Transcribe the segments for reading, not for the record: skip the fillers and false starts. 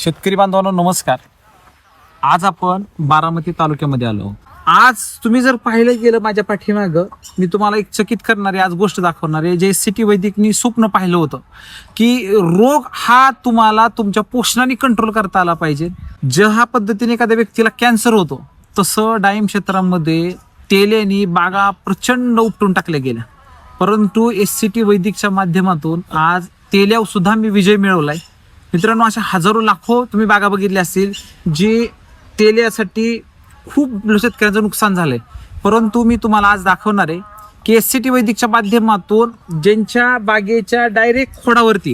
शेतकरी बांधवांनो नमस्कार. आज आपण बारामती तालुक्यामध्ये आलो. आज तुम्ही जर पाहिलं गेलं माझ्या पाठीमागं मी तुम्हाला एक चकित करणारी आज गोष्ट दाखवणार आहे. जे सिटी वैदिकनी स्वप्न पाहिलं होतं की रोग हा तुम्हाला तुमच्या पोषणाने कंट्रोल करता आला पाहिजे. ज्या पद्धतीने एखाद्या व्यक्तीला कॅन्सर होतो तसं डाळिंब क्षेत्रामध्ये तेल्यानी बागा प्रचंड उपटून टाकल्या गेल्या. परंतु SCT वैदिकच्या माध्यमातून आज तेल्यावर सुद्धा मी विजय मिळवलाय. मित्रांनो, अशा हजारो लाखो तुम्ही बागा बघितल्या असतील जी तेल्यासाठी खूप शेतकऱ्यांचं नुकसान झालंय. परंतु मी तुम्हाला आज दाखवणार आहे की SCT वैदिकच्या माध्यमातून ज्यांच्या बागेच्या डायरेक्ट खोडावरती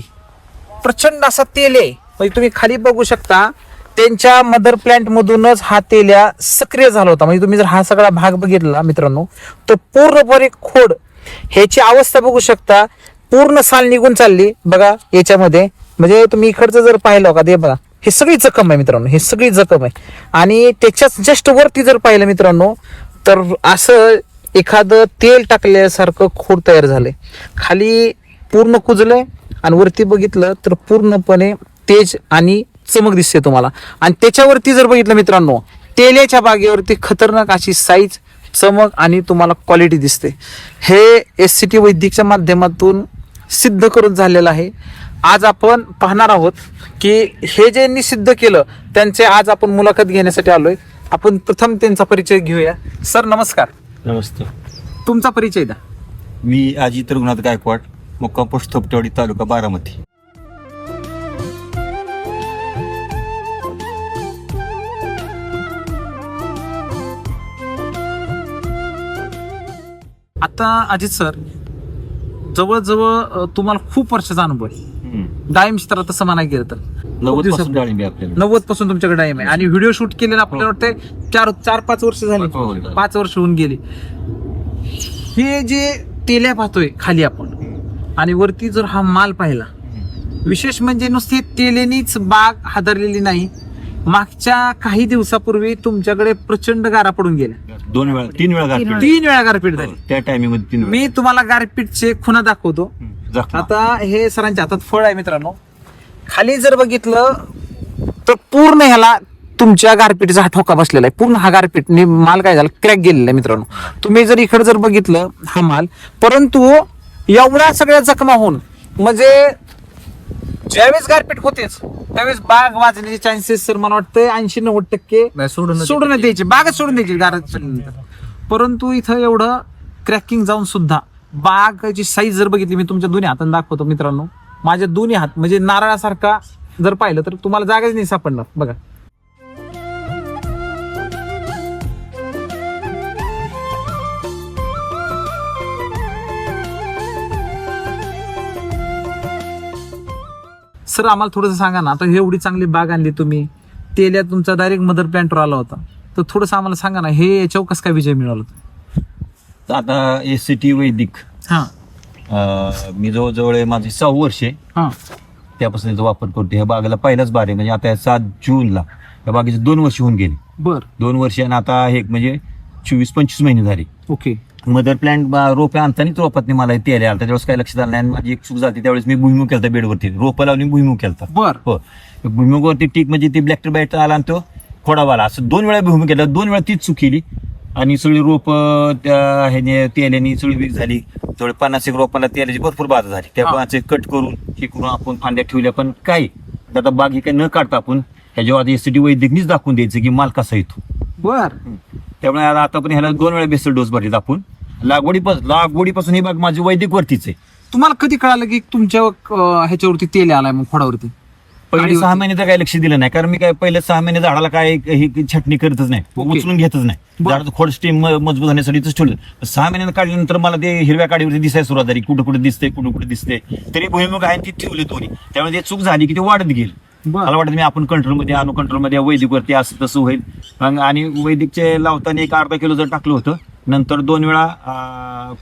प्रचंड असा तेल आहे. म्हणजे तुम्ही खाली बघू शकता त्यांच्या मदर प्लांट मधूनच हा तेल्या सक्रिय झाला होता. म्हणजे तुम्ही जर हा सगळा भाग बघितला मित्रांनो तर पूर्णपणे खोड ह्याची अवस्था बघू शकता. पूर्ण साल निघून चालली बघा याच्यामध्ये. म्हणजे तुम्ही इकडचं जर पाहिलं का ते बघा हे सगळी जखम आहे मित्रांनो, हे सगळी जखम आहे. आणि त्याच्याच जस्ट वरती जर पाहिलं मित्रांनो तर असं एखादं तेल टाकल्यासारखं खोड तयार झालंय. खाली पूर्ण कुजलंय आणि वरती बघितलं तर पूर्णपणे तेज आणि चमक दिसते तुम्हाला. आणि त्याच्यावरती जर बघितलं मित्रांनो तेल्याच्या बागेवरती खतरनाक अशी साईज, चमक आणि तुम्हाला क्वालिटी दिसते. हे SCT वैदिकच्या माध्यमातून सिद्ध करून झालेलं आहे. आज आपण पाहणार आहोत की हे जे सिद्ध केलं त्यांचे आज आपण मुलाखत घेण्यासाठी आलोय. आपण प्रथम त्यांचा परिचय घेऊया. सर नमस्कार. नमस्ते. तुमचा परिचय द्या. मी अजित रघुनाथ गायकवाड, मुक्काम पोस्ट थोपटेवाडी, तालुका बारामती. आता अजित सर जवळजवळ तुम्हाला खूप वर्षाचा अनुभव आहे डाळिंब क्षेत्रात तसं म्हणायला गेलं तर. 90 पासून डाळिंब आहे आपल्याला. 90 पासून तुमच्याकडे डाळिंब आहे. आणि व्हिडिओ शूट केलेला आपल्याला वाटतं 4-5 वर्ष झाली. 5 वर्ष होऊन गेली. हे जे तेल्या पाहतोय खाली आपण आणि वरती जर हा माल पाहिला, विशेष म्हणजे नुसती तेलेनीच बाग हादरलेली नाही. मागच्या काही दिवसापूर्वी तुमच्याकडे प्रचंड गारा पडून गेल्या. 3 वेळा गारपीट झाली. त्या टायमिंग मध्ये 3 वेळा. मी तुम्हाला गारपीटचे खुणा दाखवतो. जखमा. आता हे सरांच्या हातात फळ आहे मित्रांनो. खाली जर बघितलं तर पूर्ण ह्याला तुमच्या गारपीटचा हा ठोका बसलेला आहे. पूर्ण हा गारपीटने माल काय झाला क्रॅक गेलेला आहे मित्रांनो. तुम्ही जर इकडे जर बघितलं हा माल, परंतु एवढ्या सगळ्या जखमा होऊन म्हणजे ज्यावेळेस गारपीट होतेच त्यावेळेस बाग वाजण्याचे चान्सेस सर मला वाटतं 80-90% सोडून द्यायचे, बागच सोडून द्यायची गारपीट. परंतु इथं एवढं क्रॅकिंग जाऊन सुद्धा बागची साईज जर बघितली, मी तुमच्या दोन्ही हाताने दाखवतो मित्रांनो. माझ्या दोन्ही हात म्हणजे नारळासारखा जर पाहिलं तर तुम्हाला जागाच नाही सापडणार. बघा सर, आम्हाला थोडंसं सांगा ना. आता एवढी चांगली बाग आणली तुम्ही, तेल्या तुमचा डायरेक्ट मदर प्लांटवर आला होता, तर थोडंसं आम्हाला सांगा ना हे याच्यावर कसं काय विजय मिळाला होता? आता SCT वैदिक मी जवळजवळ माझे 6 वर्ष त्यापासून याचा वापर करतो. ह्या बागेला पहिलाच बार आहे. म्हणजे आता 7 जूनला या बागेचे 2 वर्ष होऊन गेले. बर 2 वर्ष आणि आता हे म्हणजे 24-25 महिने झाले. ओके. मदर प्लांट रोपे आणताना रोपातनी मला तेल आला. त्यावेळेस काही लक्षात आलं नाही. आणि माझी एक चूक झाली. त्यावेळेस मी भुईमुग केलता बेडवरती, रोपं लावली भुईमुग केलता. बर हो, भुईमुगावरती टीक म्हणजे ती ब्लॅक बाईट आला आणि तो खोडावाला असं 2 वेळा भुईमुग केला. 2 वेळा तीच चूक केली आणि सगळी रोप त्या ह्याने तेल्याने सगळी वीक झाली. जवळ 50 रोपाला तेलाची भरपूर बाधा झाली. त्या पानाचे कट करून हे करून आपण फांद्या ठेवल्या. पण काय आता बाग ही काही न काढता आपण ह्याच्यावर SCT वैदिकनीच दाखवून द्यायचं की माल कसा येतो. बर. त्यामुळे आता पण ह्याला 2 वेळा बेसल डोस भरले आपण. लागवडीपासून ही बाग माझी वैदिक वरतीच आहे. तुम्हाला कधी कळालं की तुमच्या ह्याच्यावरती तेल आलाय मग खोडावरती? पहिले 6 महिने तर काही लक्ष दिलं नाही. कारण मी काय पहिले 6 महिने झाडाला काय ही छटणी करतच नाही, उचलून घेतच नाही. झाडाचं खोड स्टेम मजबूत होण्यासाठीच ठेवलं. 6 महिन्यानं काढल्यानंतर मला ते हिरव्या काडीवरती दिसायला सुरुवात झाली. कुठं कुठे दिसते, कुठं कुठे दिसते. तरी भुईमुग आहे ती ठेवली दोन्ही. त्यामुळे ते चूक झाली की ते वाढत गेली. मला वाटतं मी आपण कंट्रोलमध्ये आणू, कंट्रोलमध्ये वैदिकवरती असं तसं होईल. आणि वैदिकचे लावताना 1 अर्धा किलो जर टाकलं होतं, नंतर 2 वेळा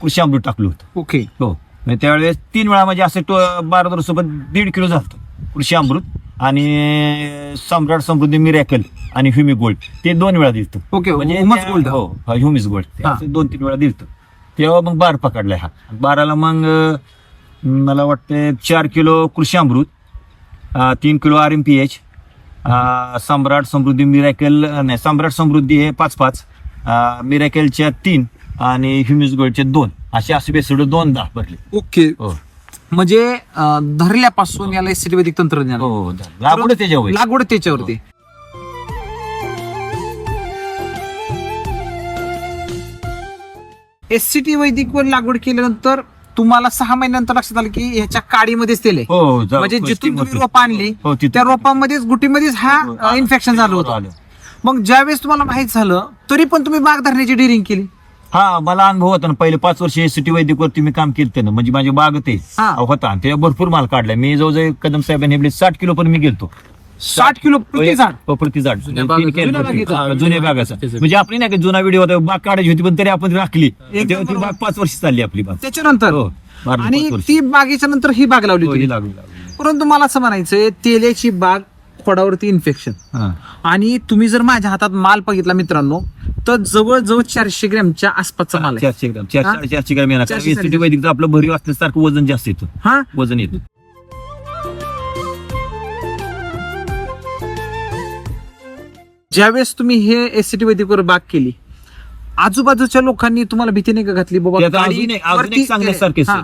कृषी अमृत टाकलं होतं. ओके. हो, त्यावेळेस 3 वेळा म्हणजे असं 12 सोबत 1.5 किलो झालं कृषी अमृत. आणि सम्राट समृद्धी मिरॅकल आणि ह्युमिक गोल्ड ते 2 वेळा दिलतं. ओके. म्हणजे गोल्ड. हो, ह्युमिक गोल्ड 2-3 वेळा दिलतं. तेव्हा मग बार पकडलाय. हा बाराला मग मला वाटतं 4 किलो कृषी अमृत, 3 किलो RMPH सम्राट समृद्धी मिरॅकल नाही, सम्राट समृद्धी हे 5-5, मिरॅकलच्या 3 आणि ह्युमिस गोल्डचे 2 असे बेसड 2 भरले. ओके, हो म्हणजे धरल्यापासून याला एससीटी वैदिक तंत्रज्ञान हो लागवड त्याच्यावर. लागवड त्याच्यावरती. एससीटी वैदिक वर लागवड केल्यानंतर तुम्हाला 6 महिन्यानंतर लक्षात आलं की ह्याच्या काडीमध्येच तेल आहे. हो म्हणजे जिथून तुम्ही रोप आणली हो, तिथून. त्या रोपामध्येच गुटीमध्येच हा इन्फेक्शन झालं होतं. मग ज्यावेळेस तुम्हाला माहित झालं तरी पण तुम्ही बाग धरण्याची डिरिंग केली. हा, मला अनुभव होता ना. पहिले 5 वर्ष एससीटी वैदिक वरती मी काम केलं ना, म्हणजे माझी बाग ते हा. होता ते भरपूर माल काढलाय मी. जवळजवळ कदम साहेबांनी 60 किलो पण मी गेलतो. 60 किलो प्रति झाड. प्रति झाड जुन्या बागेचा. जुन्या बागाचा. म्हणजे आपली नाही का जुना व्हिडिओ होता, बाग काढायची होती पण तरी आपण राखली. तेव्हा ती बाग 5 वर्ष चालली आपली बाग. त्याच्यानंतर हो, 12-5 आणि वर्ष. ती बागेच्या नंतर ही बाग लावली हो, तुम्ही. ही लागली. परंतु मला असं म्हणायचंय तेल्याची बाग खोडावरती इन्फेक्शन हा. आणि तुम्ही जर माझ्या हातात माल बघितला मित्रांनो तर जवळजवळ 400 ग्रॅमच्या आसपासचा माल आहे. 400 ग्राम 400 ग्राम येणार. 400 एससीटी वैदिकचं आपलं भरीव असल्यासारखं वजन जास्त येतं. हा, वजन येतं. ज्यावेळेस तुम्ही हे एससीटी वैदिकवर बाग केली आजूबाजूच्या लोकांनी तुम्हाला भीती नाही का घातली बाबा त्यात गाडी अजून एक वरती- सांगण्यासारखे हा.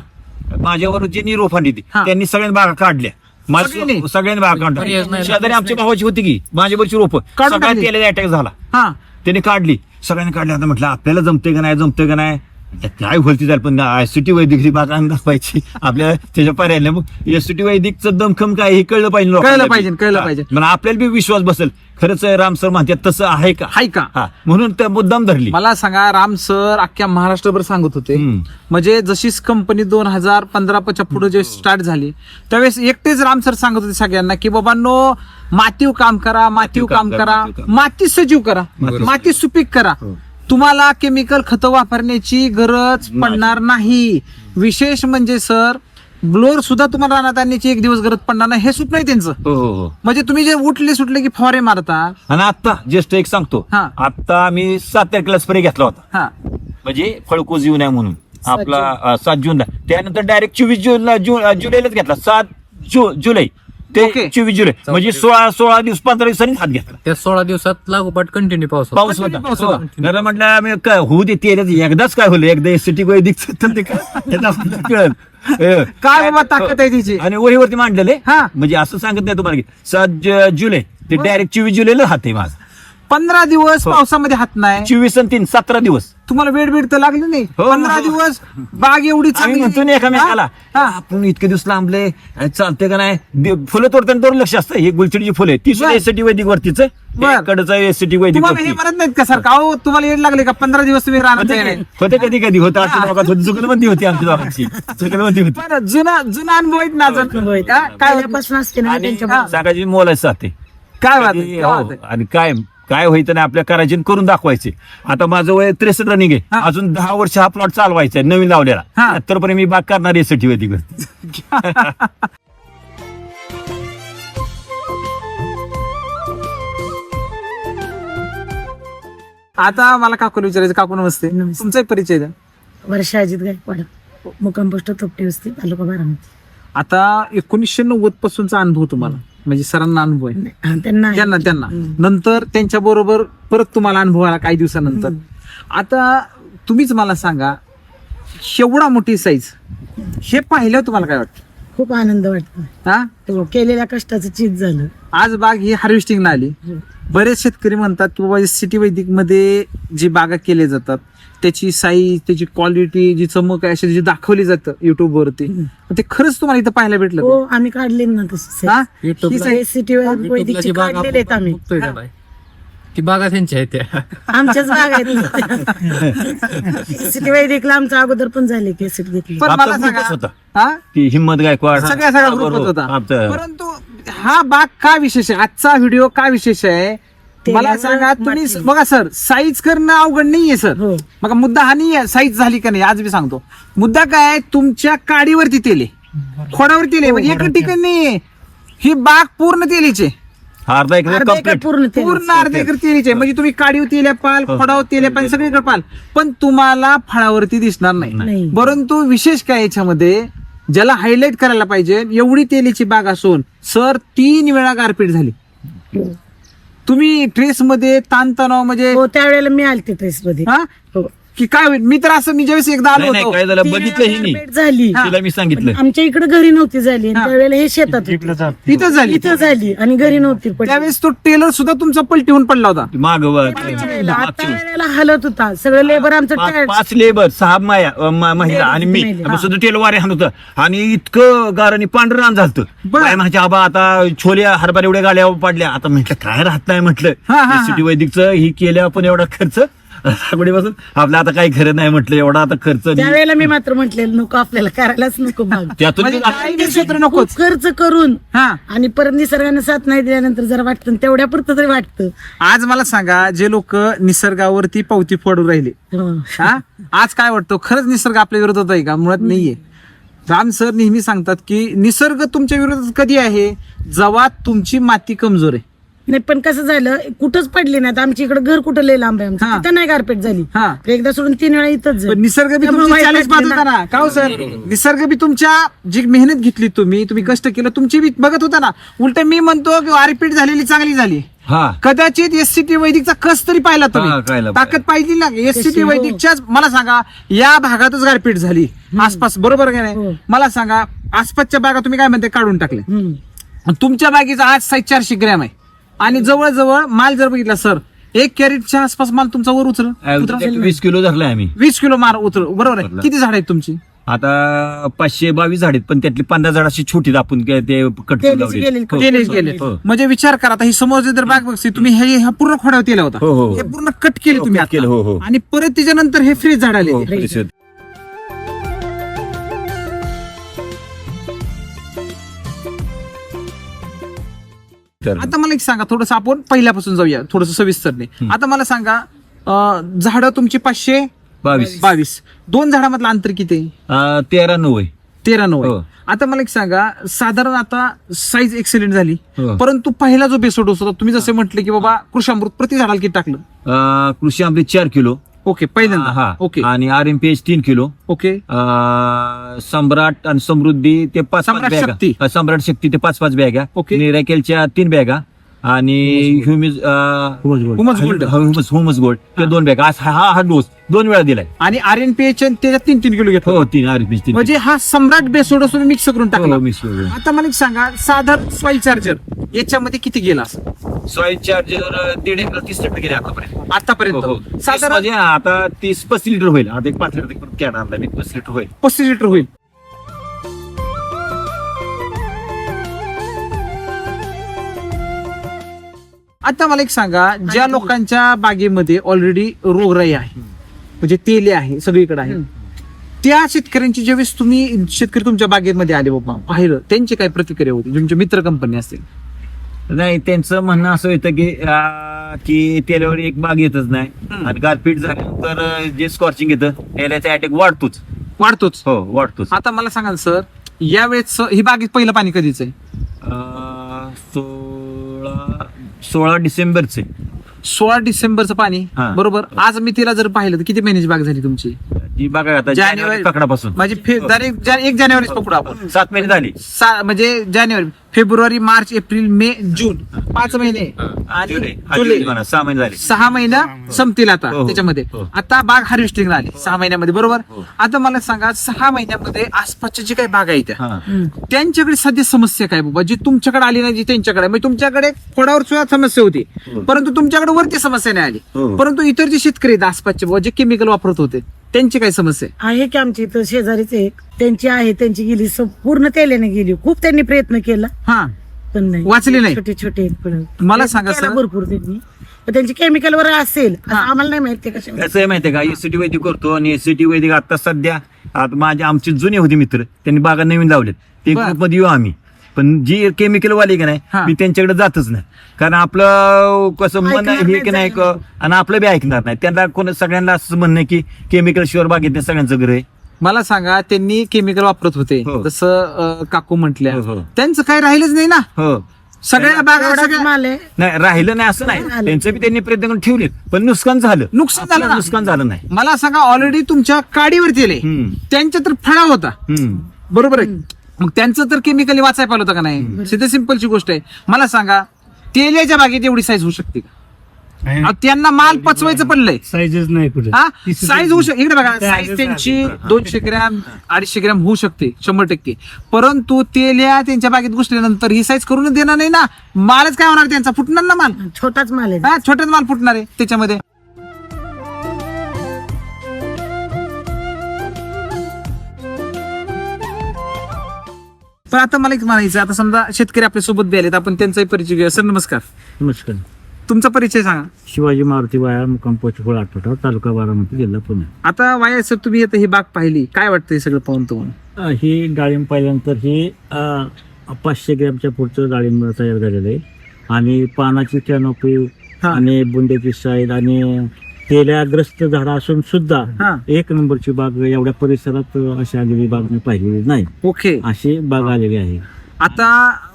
माझ्यावर ज्यांनी रोप आणली हा. त्यांनी सगळ्यांनी बागा काढल्या. सगळ्यांनी? सगळ्यांनी बागा काढल्या. शेजारी आमच्या भावाची होती की माझ्यावरची रोप काढून सगळ्यात टाकली? तेलाचा अटॅक झाला. हा, त्यांनी काढली. सगळ्यांनी काढली. आता म्हटलं आपल्याला जमते का नाही आता काय भरती जाईल पण एससीटी वैदिकची बाग आणला पाहिजे आपल्याला त्याच्या पर्याय नाही. मग एससीटी वैदिकचं दमखम काय हे कळलं पाहिजे लोकांना बी. कळलं पाहिजे. हा. म्हणजे आपल्याला बी विश्वास बसेल खरंच राम सर म्हणतात तसं आहे का. हाय का. हा. म्हणून त्या मुद्दाम धरली. मला सांगा राम सर अख्ख्या महाराष्ट्रभर सांगत होते हम्म. म्हणजे जशीच कंपनी 2015 पुढे जे स्टार्ट झाली त्यावेळेस एकटेच राम सर सांगत होते सगळ्यांना की बाबांनो मातीव काम करा, मातीव काम करा, माती सजीव करा, माती सुपीक करा. तुम्हाला केमिकल खतं वापरण्याची गरज पडणार नाही. विशेष म्हणजे सर ब्लोअर सुद्धा तुम्हाला रानात आणण्याची 1 दिवस गरज पडणार नाही. हे स्वप्न आहे त्यांचं. हो हो हो. म्हणजे तुम्ही जे उठले सुटले की फवारे मारता. आणि आता जस्ट एक सांगतो. हा. आता आम्ही 7 तारखेला स्प्रे घेतला होता हा, म्हणजे फळकोज येऊ नये म्हणून आपला 7 जूनला. त्यानंतर डायरेक्ट 24 जुलैलाच घेतला. 7 जुलै ते ओके. 24 जुलै म्हणजे 16 दिवस 15 दिवसांनी हात घेतला. त्या 16 दिवसात लागोपाठ कंटिन्यू पाऊस होता. पाऊस होता. पाऊस होता. जरा म्हटलं आम्ही काय होऊ दे ते एकदाच काय होलं एकदा एसटी वैदिक ते कळलं. काय बाबा ताकद आहे तिची. आणि वहीवरती मांडलेले. हा. म्हणजे असं सांगत नाही तुम्हाला की 7 जुलै ते डायरेक्ट 24 जुलैला हात आहे माझा. 15 दिवस हो. पावसामध्ये हात नाही. 24 आणि 3 17 दिवस. तुम्हाला वेळ तर लागली नाही. हो, 15 हो. दिवस बाग एवढी आम्ही चांगली. म्हणतो ना एकामेकाला हा. आपण इतके दिवस लांबले चालते का नाही. फुलं तोडताना दुर्लक्ष असतं. ही गुलछडीची फुलं आहे ती सुद्धा बर. एसटी वैदिक वरतीच बर. कडचं एसटी वैदिक तुम्हाला हे वरती. म्हणत नाहीत का सारखं अहो तुम्हाला येड लागले का 15 दिवस तुम्ही राहणार नाही. होते कधी कधी होतं आमच्या दोघात होती. चुकलबंदी होती आमच्या दोघांची. चुकलबंदी होती. बरं, जुना अनुभव आहेत ना अजून? होय. हा, काय होतं? पहिल्यापासून असते ना आणि त्यांच्या सांगायची मोलायचं असते. काय बात आहे, कधी- काय हो. बात आहे. आणि काय व्हायचं नाही आपल्या करायचे आणि करून दाखवायचे. आता माझं वय 63 रनिंग आहे. हा. अजून 10 वर्ष हा प्लॉट चालवायचा आहे नवीन लावलेला. हा. 70 पर्यंत मी बाग करणार एसटी वैदिक वरती. आता मला काकूला विचारायचं. काकू नमस्ते. नमस्ते. तुमचा एक परिचय द्या. वर्षा अजित गायकवाड मुक्काम पोस्ट थोपटे वस्ती तालुका बारामती. आता 1990 पासूनचा अनुभव तुम्हाला म्हणजे सरांना अनुभव आहे. हा, त्यांना आहे. त्यांना नंतर त्यांच्या बरोबर परत तुम्हाला अनुभव आला काही दिवसानंतर. आता तुम्हीच मला सांगा एवढा मोठी साईज हे पाहिल्यावर तुम्हाला काय वाटतं? खूप आनंद वाटतो. हा, तो केलेल्या कष्टाचं चीज झालं. आज बाग ही हार्वेस्टिंगला आली. बरेच शेतकरी म्हणतात की बाबा सिटी वैदिक मध्ये जी बागा केल्या जातात त्याची साईज त्याची क्वालिटी जी चमक आहे अशी जी दाखवली जातं युट्यूब वरती ते खरंच तुम्हाला इथं पाहायला भेटलं का? हो आम्ही काढले ना तसे. हा? युट्यूबला- ही size- सिटी वैदिकची युट्यूबला जी बाग काढलेले आहेत आपण आम्ही. बघतोय का नाही? ती बागा त्यांच्या आहेत त्या. आमच्याच बाग आहेत. सिटी वैदिकला आमचं अगोदर पण झाले केसेट घेतली. पण आमचा मला ग्रुपच सांगा होता. हा? ती हिम्मत गायकवाड सगळ्या ग्रुप बरोबर. होता. आमचं- परंतु हा बाग का विशेष आहे? आजचा व्हिडिओ का विशेष आहे ते मला सांगा. तुम्ही माती. बघा सर साईज करणं अवघड नाहीये सर. हो. मग मुद्दा हा नाहीये साईज झाली का नाही. आज मी सांगतो मुद्दा काय आहे, तुमच्या काडीवरती तेल आहे खोडावरती तेल आहे म्हणजे एका ठिकाणी नाहीये. ही बाग पूर्ण तेलीचे अर्धा एक अर्धा एकर कम्प्लीट. पूर्ण तेल. पूर्ण अर्धा एकर तेलीचे म्हणजे तुम्ही काडीव तेल पाल खोडावर तेल पाल सगळीकडे पाल पण तुम्हाला फळावरती दिसणार नाही. नाही. परंतु विशेष काय याच्यामध्ये ज्याला हायलाइट करायला पाहिजे एवढी तेलीची बाग असून सर 3 वेळा गारपीट झाली. तुम्ही ट्रेस मध्ये ताणतणाव म्हणजे हो त्यावेळेला मी आलते ट्रेस मध्ये हा हो. की काय होईल मी तर असं मी ज्यावेळेस एकदा आलो नाही नाही, होतो काय झालं 3 बघितलं वेळा ही नाही गारपीट झाली तिला मी सांगितलं आमच्या इकडे घरी नव्हती झाली आणि हा. त्यावेळेला हे शेतात होते. इथं झाली इथं झाली आणि घरी नव्हती पण त्यावेळेस तो टेलर सुद्धा तुमचा पलटी होऊन पडला होता माग आता वेळेला हलत होता सगळं लेबर आमचं टायर 5 लेबर 6 महिला आणि मी महिला. सुद्धा टेल वारे हाणत होतं आणि इतकं गार आणि पांढरं रान झालं बरं. काय म्हणायचे आबा आता छोले हरभरा एवढ्या गाड्या पडल्या आता म्हटलं काय राहत नाही म्हटलं हा, हा. सिटी वैदिकचं ही केलं आपण एवढा खर्च लागवडीपासून आपलं आता काही खरं नाही म्हटलं एवढा आता खर्च त्यावेळेला मी मात्र म्हटलेलं नको आपल्याला करायलाच नको भाग त्यातून म्हणजे काही क्षेत्र नकोच खूप खर्च करून हा आणि परत निसर्गाने साथ नाही दिल्यानंतर जरा वाटतं तेवढ्या पुरतं तरी वाटतं आज मला सांगा जे लोक निसर्गावरती पावती फोडून राहिले हं. हा आज काय वाटतं खरंच निसर्ग आपल्या विरोधात आहे का मुळात नाहीये राम सर नेहमी सांगतात की निसर्ग तुमच्या विरोधात कधी आहे जेव्हा तुमची माती कमजोर आहे नाही पण कसं झालं कुठंच पडली नाही आता आमच्या इकडे घर कुठं लय लांब आहे आमचं हा. तिथं नाही गारपीट झाली हा. एकदा सोडून 3 वेळा इथंच पण झाली. निसर्ग बी त्यामुळे तुमची वाईट चॅलेंज पाहत वाटलं होता ना का हो सर निसर्ग बी तुमच्या जी मेहनत घेतली तुम्ही कष्ट केलं तुमची बी बघत होता ना उलट मी म्हणतो की आरपीट झालेली चांगली झाली हा कदाचित एससीटी वैदिकचा कस तरी पाहिला हा, तुम्ही पाहिला. ताकद पाहिजे ना एससीटी हो. वैदिकच्याच मला सांगा या भागातच गारपीट झाली आसपास बरोबर का नाही हो. मला सांगा आसपासच्या बागा तुम्ही काय म्हणते काढून टाकले हम्म. आणि तुमच्या बागेचा आज साईज 400 ग्रॅम आहे आणि जवळजवळ माल जर बघितला सर 1 कॅरेटच्या आसपास माल तुमचा वर उचल 20 किलो धरलाय आम्ही 20 किलो माल उचल बरोबर आहे किती झाड आहेत तुमची आता 522 झाड आहेत पण त्यातली 15 झाड अशी छोटी आपण काय ते कट तेलीच गेलेली. गेले म्हणजे विचार करा आता ही समोर जर बाग बघते तुम्ही ह्या पूर्ण खोड्यावर केला होता हो, हो. हे पूर्ण कट केले तुम्ही cut केलं, हो, हो. आता. आणि परत त्याच्यानंतर हे फ्रेश झाड आले आता मला एक सांगा थोडस आपण पहिल्यापासून जाऊया थोडस सविस्तरने आता मला सांगा झाडं तुमची 522 दोन झाडामधलं अंतर किती आहे? 13-9 आहे 13-9 हो. आहे. आता मला एक सांगा साधारण आता साईज एक्सिलेंट झाली हो. परंतु पहिला जो बेसोड होता तुम्ही जसे म्हटले की बाबा कृषामृत प्रति झाडाला किती टाकलं कृषी अमृत 4 किलो ओके पहिल्यांदा हा ओके आणि RMPH 3 किलो ओके सम्राट आणि समृद्धी ते 5 सम्राट बॅगा शक्ती. सम्राट शक्ती ते 5 बॅगा ओके. निराकेलच्या 3 बॅगा आणि हुमस गोल्ड. हुमस गोल्ड ते 2 बॅगा आज हा डोस 2 वेळा दिलाय आणि RNPH त्याच्यात 3 किलो घेतो हो 3 RMPH 3 म्हणजे हा सम्राट बेसोड तुम्ही मिक्स करून टाकला हो, mix करून. आता मला एक सांगा साधारण सॉइल चार्जर याच्यामध्ये किती गेला असं सॉइल चार्जर 1.5 गेले आतापर्यंत हो, आतापर्यंत हो. साधारण म्हणजे आता 30-35 लिटर होईल आता एक 5 लिटर कॅन आणला मी 35 लिटर होईल 35 लिटर होईल आता मला एक सांगा ज्या लोकांच्या बागेमध्ये ऑलरेडी रोगराई आहे म्हणजे तेले आहे सगळीकडे आहे त्या शेतकऱ्यांची ज्यावेळेस तुम्ही शेतकरी तुमच्या बागेमध्ये आले बाबा पाहिलं त्यांची काय प्रतिक्रिया होती तुमचे मित्र कंपनी असतील नाही त्यांचं म्हणणं असं होतं की तेलावर एक बाग येतच नाही आणि गारपीट झाल्यानंतर जे स्कॉर्चिंग येतं त्याचा अटॅक वाढतोच वाढतोच हो वाढतोच आता मला सांगा सर यावेळेस ही बागेत पहिलं पाणी कधीच आहे 16 डिसेंबरचे 16 डिसेंबरचं पाणी हा. बरोबर आज मी तिला जर पाहिलं तर किती महिन्याची बाग झाली तुमची जी बघा आता जानेवारी पकडापासून माझी 1 जानेवारी पकडू आपण 7 महिने झाली म्हणजे जानेवारी फेब्रुवारी मार्च एप्रिल मे जून 5 महिने आणि जुलै जुलै 6 महिने झाले 6 महिना संपतील आता हो, हो. त्याच्यामध्ये हो. आता बाग हार्वेस्टिंग आली 6 महिन्यामध्ये बरोबर आता मला सांगा 6 महिन्यामध्ये आसपासच्या जे काही बागा आहेत त्या, हा. त्यांच्याकडे सध्या समस्या काय बाबा जी तुमच्याकडे आली नाही जी त्यांच्याकडे आहे. म्हणजे तुमच्याकडे खोडावर सुद्धा समस्या होती परंतु तुमच्याकडे वरती समस्या नाही आली हो. परंतु इतर जे शेतकरी आहेत आसपासचे बाबा जे केमिकल वापरत होते त्यांची काय समस्या आहे? आहे की आमच्या इथं शेजारीच एक त्यांची आहे त्यांची गेली पूर्ण तेल्याने गेली खूप त्यांनी प्रयत्न केला हा पण नाही वाचली नाही? छोटे छोटे मला सांगा सर. भरपूर त्यांनी पण त्यांची केमिकल वर असेल असं आम्हाला नाही माहिती कशा कसं आहे माहितीये का एससीटी वैदिक करतो आणि एससीटी वैदिक आता सध्या आता माझे आमचे जुने होते मित्र त्यांनी बागा नवीन लावलेत ते बरं. ग्रुपमध्ये येऊ आम्ही पण जी केमिकल वाली का नाही हा. मी त्यांच्याकडे जातच नाही कारण आपलं कसं मन ऐकणार हे की नाही नाही आणि आपलं बी ऐकणार नाही त्यांना कोण सगळ्यांना असं म्हणणं आहे की केमिकल शिवर बागेत नाही सगळ्यांचं घर आहे मला सांगा त्यांनी केमिकल वापरत होते हो. जसं काकू म्हटल्या हो, हो. त्यांचं काय राहिलंच नाही ना हो सगळ्या बागा एवढाच सगळ्या माल आहे नाही राहिलं नाही असं नाही झालं. त्यांचं बी त्यांनी प्रयत्न करून ठेवलेत पण नुकसान झालं नुकसान झालं आपलं ना? नुकसान झालं नाही मला सांगा ऑलरेडी तुमच्या काडीवरती आले हम्म. त्यांच्या तर फळा होता हम्म. बरोबर आहे मग त्यांचं तर केमिकली वाचाय पाहिलं होतं का नाही सिधे सिंपलची गोष्ट आहे मला सांगा तेल्याच्या बागेत एवढी साईज होऊ शकते का? अहो, त्यांना माल पचवायचं पडलंय. साईजच नाही कुठे. हा साईज होऊ शकते. इकडे बघा साईज त्यांची 200 ग्रॅम 250 ग्रॅम होऊ शकते 100%. परंतु तेल्या त्यांच्या बागेत घुसल्यानंतर ही साईज करून देणार नाही ना. मालच काय होणार त्यांचा, फुटणार ना माल. छोटाच माल आहे. हा छोटाच माल फुटणार आहे त्याच्यामध्ये. पण आता मला एक म्हणायचं, आता समजा शेतकरी आपल्या सोबत बी आलेत, आपण त्यांचाही परिचय घेऊया. सर नमस्कार, नमस्कार. तुमचा परिचय सांगा. शिवाजी मारुती वाया मुक्काम पोचफळ आठवडा तालुका बारामती जिल्हा पुणे. आता वाया सर तुम्ही आता ही बाग पाहिली, काय वाटतं हे सगळं पाहून तुम्हाला? ही डाळिंब पाहिल्यानंतर ही 500 ग्रॅमच्या पुढचं डाळिंब तयार झालेलं आहे. आणि पानाची कॅनोपी हा. आणि बुंड्याची साईज आणि तेल्याग्रस्त झाड असून सुद्धा हा. एक नंबरची बाग. एवढ्या परिसरात अशी आलेली बाग मी पाहिलेली नाही. ओके, अशी बाग आलेली आहे. आता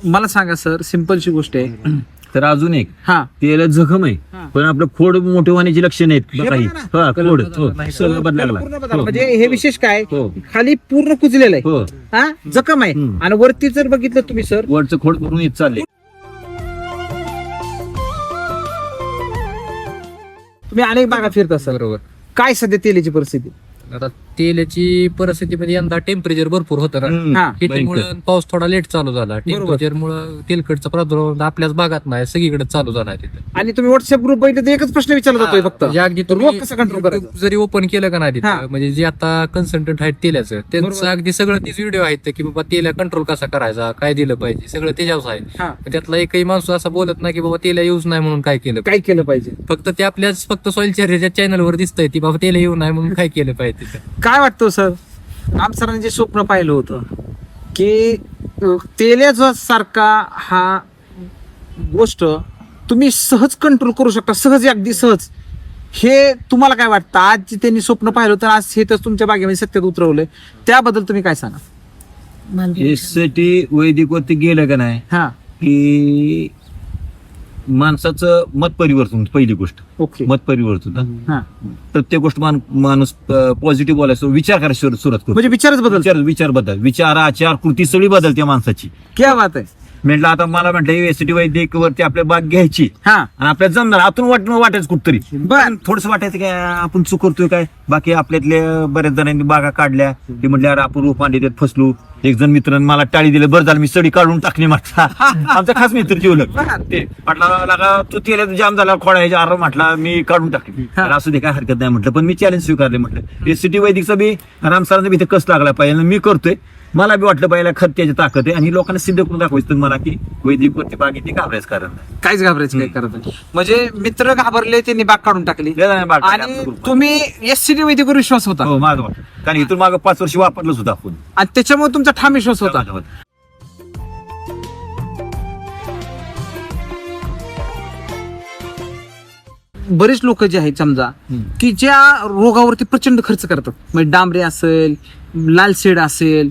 मला सांगा सर, सिंपलची गोष्ट आहे. तर अजून एक हा तेला जखम आहे, हा. पण आपलं खोड मोठे होण्याची लक्षणं आहेत हे काही. बघा ना. हा, खोड सगळं बदलायला पूर्ण लागलं. बदल. म्हणजे हे विशेष काय, हो. खाली पूर्ण कुजलेलं आहे, हो, हा जखम आहे. हम्म. आणि वरती जर बघितलं तुम्ही सर, वरचं खोड करून येत चालले. तुम्ही अनेक बागा फिरत असाल, बरोबर. काय सध्या तेलीची परिस्थिती? आता तेलाची परिस्थिती मध्ये यंदा टेम्परेचर भरपूर होतं ना. हा हिटिंगमुळे पाऊस थोडा लेट चालू झाला. टेम्परेचर मुळे तेलकटचा प्रादुर्भाव आपल्याच भागात नाही, सगळीकडे चालू झाला आहे तिथे. आणि तुम्ही व्हॉट्सअप ग्रुप बघितलं तर एकच प्रश्न विचारला जातोय फक्त, म्हणजे अगदी रोग तुम्ही कसं कंट्रोल करायचं? YouTube जरी ओपन केलं का नाही हा. तिथं, म्हणजे जे आता कन्सल्टंट आहेत तेल्याचं, त्यांचं अगदी सगळं तीच व्हिडिओ आहेत की बाबा तेला कंट्रोल कसा करायचा, काय दिलं पाहिजे, सगळं त्याच्यावर आहे. हा. पण त्यातला एकही माणूस असा बोलत नाही की बाबा तेला यूज नाही म्हणून काय केलं काय केलं पाहिजे? फक्त ते आपल्याच फक्त सॉइल चॅनल चॅनलवर दिसतंय ती बाबा तेला येऊ नाही म्हणून काय केलं पाहिजे तिथं. काय वाटतं सर, आम सरांनी जे स्वप्न पाहिलं होतं की तेल्याचा सारखा हा गोष्ट तुम्ही सहज कंट्रोल करू शकता, सहज अगदी सहज, हे तुम्हाला काय वाटतं? आज जे त्यांनी स्वप्न पाहिलं होतं, आज हे तर तुमच्या बागेमध्ये सत्यात उतरवलंय, त्याबद्दल तुम्ही काय सांगा? माल यासाठी वैदिक वरती गेलं का नाही हा की माणसाचं मत परिवर्तन. पहिली गोष्ट ओके, मत परिवर्तन. हा प्रत्येक गोष्ट माणूस पॉझिटिव्ह बोलायचं, विचार करायला सुरुवात करतो. म्हणजे विचारच बदल. विचार बदल, विचार आचार कृती सगळी बदलते माणसाची. क्या बात आहे. म्हटलं आता मला म्हटलं एसटी वैद्यक वरती आपल्या बाग घ्यायची हा आणि आपल्याला जमणार, आतून वाटायचं कुठतरी, बर थोडस वाटायचं काय आपण चूक करतोय काय. बाकी आपल्यातले बऱ्याच जणांनी बागा काढल्या, ते म्हटले अरे आपण रोपांडे देत फसलो. एक जण मित्रांनी मला टाळी दिले, बरं झालं मी सडी काढून टाकली म्हटला. आमचा खास मित्र जीवलग ते म्हटला लागा तू तेला जाम झाला खोडायच्या अरे म्हटला मी काढून टाकली. तर असू दे काय हरकत नाही म्हटलं, पण मी चॅलेंज स्वीकारले. म्हटलं एसटी वैदिकचा बी रामसरांचा बी इथे कस लागला पाहिजे, मी करतोय. मला बी वाटलं पाहिजे खत त्याची ताकद आहे आणि लोकांना सिद्ध करून दाखवायचं मला की वैदिक वरती बागेत घाबरायचं कारण नाही. काहीच घाबरायचं काय करत नाही. म्हणजे मित्र घाबरले, त्यांनी बाग काढून टाकली नाही, बाग काढली आणि आपल्या ग्रुपमध्ये. तुम्ही एससीटी वैद्यकवर विश्वास होता हो माझं वाटतं, कारण इथून मागं 5 वर्ष वापरलंच होतं आपण. आणि त्याच्यामुळे तुमचा ठाम विश्वास होता. बरेच लोक जे आहेत समजा की ज्या रोगावरती प्रचंड खर्च करतात, म्हणजे डांबरे असेल, लालसेड असेल,